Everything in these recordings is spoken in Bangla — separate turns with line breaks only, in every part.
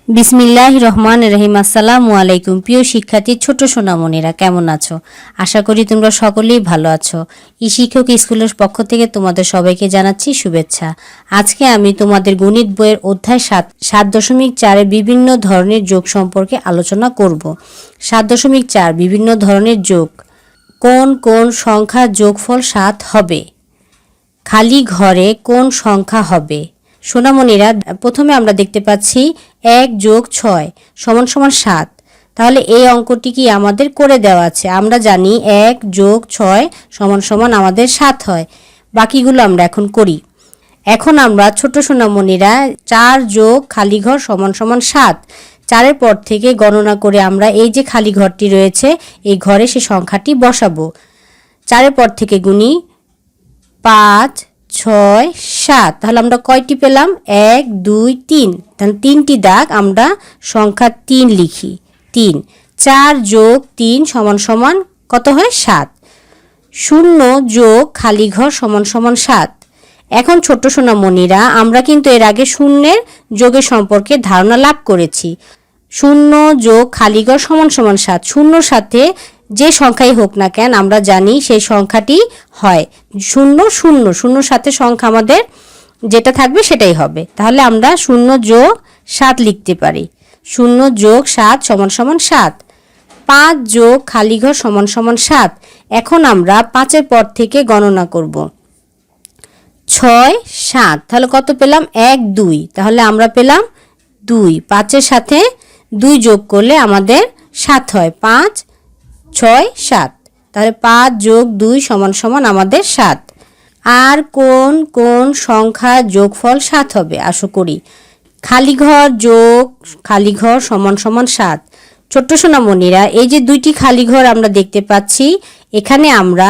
বিসমিল্লাহির রহমানির রহিম। আসসালামু আলাইকুম। প্রিয় শিক্ষার্থী ছোট সোনামণিরা, কেমন আছো? আশা করি তোমরা সকলেই ভালো আছো। eShikkhok স্কুলের পক্ষ থেকে তোমাদের সবাইকে জানাচ্ছি শুভেচ্ছা। আজকে আমি তোমাদের গণিত বইয়ের অধ্যায় 7.4 বিভিন্ন ধরনের যোগ সম্পর্কে আলোচনা করব। 7.4 বিভিন্ন ধরনের যোগ। কোন কোন সংখ্যার যোগফল 7 হবে? খালি ঘরে কোন সংখ্যা হবে? সোনামণিরা, প্রথমে আমরা দেখতে পাচ্ছি 1 + 6 = 7। তাহলে এই অঙ্কটি কি আমাদের করে দেওয়া আছে? আমরা জানি 1 + 6 = আমাদের 7 হয়। বাকিগুলো আমরা এখন করি। এখন আমরা ছোট সোনামণিরা 4 + খালি ঘর = 7। 4-এর পর থেকে গণনা করে আমরা এই যে খালি ঘরটি রয়েছে এই ঘরে সেই সংখ্যাটি বসাবো। 4-এর পর থেকে গুনি 5, 6, 7। তাহলে আমরা কয়টি পেলাম? 1, 2, 3। তাহলে 3টি দাগ আমরা সংখ্যা 3 লিখি। 3। 4 + 3 = কত হয়? 7। 0 + খালি ঘর = 7। এখন ছোট সোনামণিরা, আমরা কিন্তু এর আগে শূন্যের যোগের সম্পর্কে ধারণা লাভ করেছি। 0 + খালি ঘর = 7। শূন্যর সাথে যে সংখ্যাই হোক না কেন আমরা জানি সেই সংখ্যাটি হয় 0 0। শূন্যর সাথে সংখ্যা আমাদের যেটা থাকবে সেটাই হবে। তাহলে আমরা 0 + 7 লিখতে পারি। 0 + 7 = 7। 5 + খালি ঘর = 7। এখন আমরা 5-এর পর থেকে গণনা করব। 6, 7। তাহলে কত পেলাম? 1, 2। তাহলে আমরা পেলাম 2। 5-এর সাথে 2 যোগ করলে আমাদের 7 হয়। 5, 6, 7। তাহলে 5 + 2 = আমাদের 7। আর কোন কোন সংখ্যার যোগফল 7 হবে? আসো করি। খালি ঘর যোগ খালি ঘর = 7। ছোট্ট সোনামণিরা, এই যে দুইটি খালি ঘর আমরা দেখতে পাচ্ছি, এখানে আমরা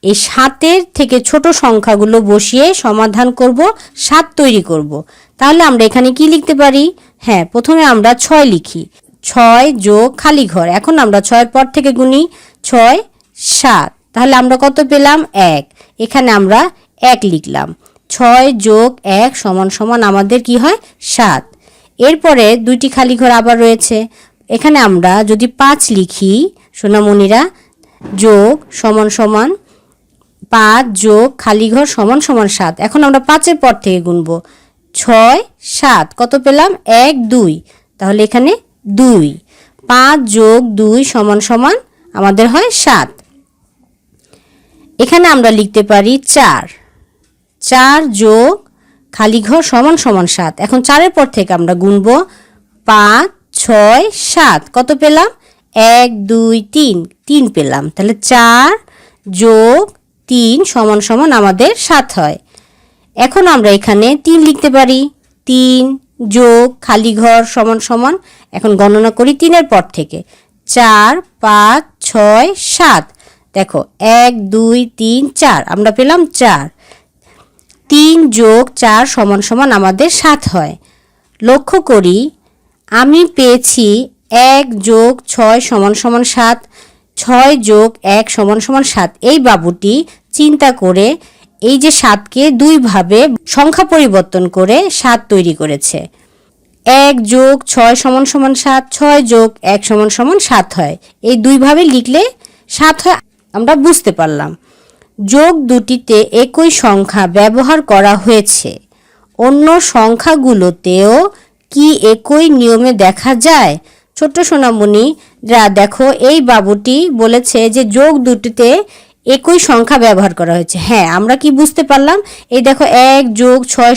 এই 7-এর থেকে ছোট সংখ্যাগুলো বসিয়ে সমাধান করব, 7 তৈরি করব। তাহলে আমরা এখানে কি লিখতে পারি? হ্যাঁ, প্রথমে আমরা 6 লিখি। 6 + খালি ঘর। এখন আমরা 6-এর পর থেকে গুনি 6, 7। তাহলে আমরা কত পেলাম? 1। এখানে আমরা 1 লিখলাম। 6 + 1 = আমাদের কি হয়? 7। এরপরে দুইটি খালি ঘর আবার রয়েছে। এখানে আমরা যদি 5 লিখি সোনামণিরা, যোগ = 5 + খালি ঘর = 7। এখন আমরা 5-এর পর থেকে গুনব। 6, 7। কত পেলাম? 1, 2। তাহলে এখানে 2। 5 + 2 = আমাদের হয় 7। এখানে আমরা লিখতে পারি 4। 4 + খালি ঘর = 7। এখন 4-এর পর থেকে আমরা গুনব। 5, 6, 7। কত পেলাম? 1, 2, 3। 3 পেলাম। তাহলে 4 + 3 = আমাদের 7 হয়। এখন আমরা এখানে 3 লিখতে পারি। 3 + খালি ঘর = এখন গণনা করি 3-এর পর থেকে। 4, 5, 6, 7। দেখো 1, 2, 3, 4। আমরা পেলাম 4। 3 + 4 = আমাদের 7 হয়। লক্ষ্য করি, আমি পেয়েছি 1 + 6 = 7। 6 + 1 = 7। এই বাবুটি চিন্তা করে এই যে 7কে 2 ভাবে সংখ্যা পরিবর্তন করে 7 তৈরি করেছে। 1 + 6 = 7। 6 + 1 = 7 হয়। এই 2 ভাবে লিখলে 7 হয়, আমরা বুঝতে পারলাম। যোগ দুটিতে একই সংখ্যা ব্যবহার করা হয়েছে। অন্য সংখ্যাগুলোতেও কি একই নিয়মে দেখা যায়? ছোট্ট সোনামণিরা দেখো, এই বাবুটি বলেছে যে যোগ দুটিতে একই সংখ্যা ব্যবহার করা হয়েছে। হ্যাঁ, আমরা কি বুঝতে পারলাম? এই দেখো 1 + 6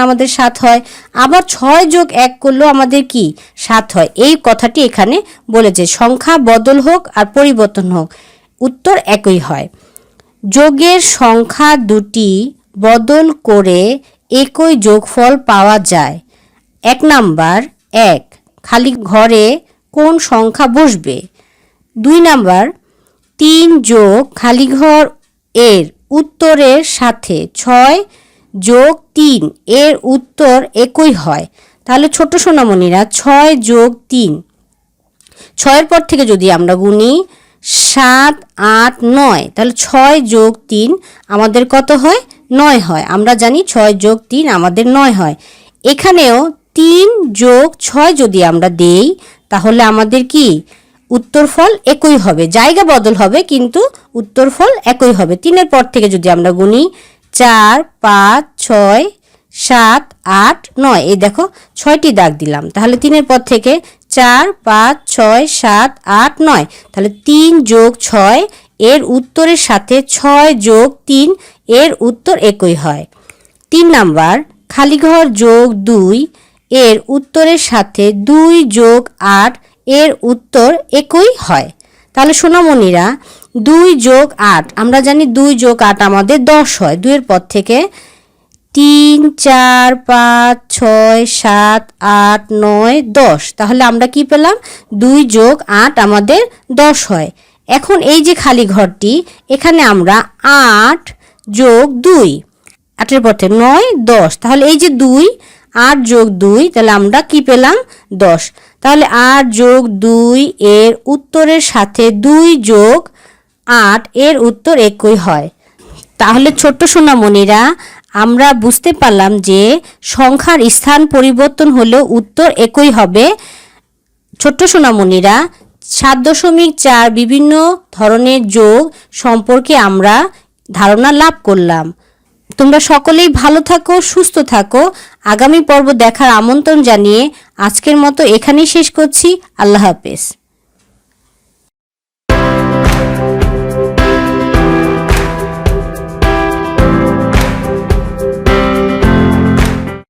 = আমাদের 7 হয়। আবার 6 + 1 করলেও আমাদের কি 7 হয়। এই কথাটি এখানে বলেছে। সংখ্যা বদল হোক আর পরিবর্তন হোক, উত্তর একই হয়। যোগের সংখ্যা দুটি বদল করে একই যোগফল পাওয়া যায়। 1 নাম্বার, 1 খালি ঘরে কোন সংখ্যা বসবে? 2 নাম্বার, 3 + খালি ঘর এর উত্তরের সাথে 6 + 3 এর উত্তর একই হয়। তাহলে ছোট সোনামণিরা, 6 + 3। 6-এর পর থেকে যদি আমরা গুনি 7, 8, 9। তাহলে 6 + 3 আমাদের কত হয়? 9 হয়। আমরা জানি 6 + 3 আমাদের 9 হয়। এখানেও 3 যোগ 6 যদি আমরা দেই তাহলে আমাদের কি উত্তরফল একই হবে, জায়গা বদল হবে কিন্তু উত্তরফল একই হবে। 3 এর পর থেকে যদি আমরা গুনি 4 5 6 7 8 9, এই দেখো 6টি দাগ দিলাম, তাহলে 3 এর পর থেকে 4 5 6 7 8 9, তাহলে 3 যোগ 6 এর উত্তরের সাথে 6 যোগ 3 এর উত্তর একই হয়। 3 নাম্বার খালি ঘর যোগ 2 এর উত্তরের সাথে 2 যোগ 8 এর উত্তর একই হয়। তাহলে সোনামণিরা 2 যোগ 8, আমরা জানি 2 যোগ 8 আমাদের 10 হয়। 2 এর পর থেকে 3 4 5 6 7 8 9 10, তাহলে আমরা কি পেলাম 2 যোগ 8 আমাদের 10 হয়। এখন এই যে খালি ঘরটি, এখানে আমরা 8 যোগ 2, 8 এর পর থেকে 9 10, তাহলে এই যে 2 8 যোগ 2, তাহলে আমরা কি পেলাম 10। তাহলে 8 যোগ 2 এর উত্তরের সাথে 2 যোগ 8 এর উত্তর একই হয়। তাহলে ছোট্ট সোনামণিরা আমরা বুঝতে পারলাম যে সংখ্যার স্থান পরিবর্তন হলেও উত্তর একই হবে। ছোট্ট সোনামণিরা 7.4 বিভিন্ন ধরনের যোগ সম্পর্কে আমরা ধারণা লাভ করলাম। তোমরা সকলেই ভালো থাকো, সুস্থ থাকো। আগামী পর্ব দেখার আমন্ত্রণ জানিয়ে আজকের মতো এখানেই শেষ করছি। আল্লাহ হাফেজ।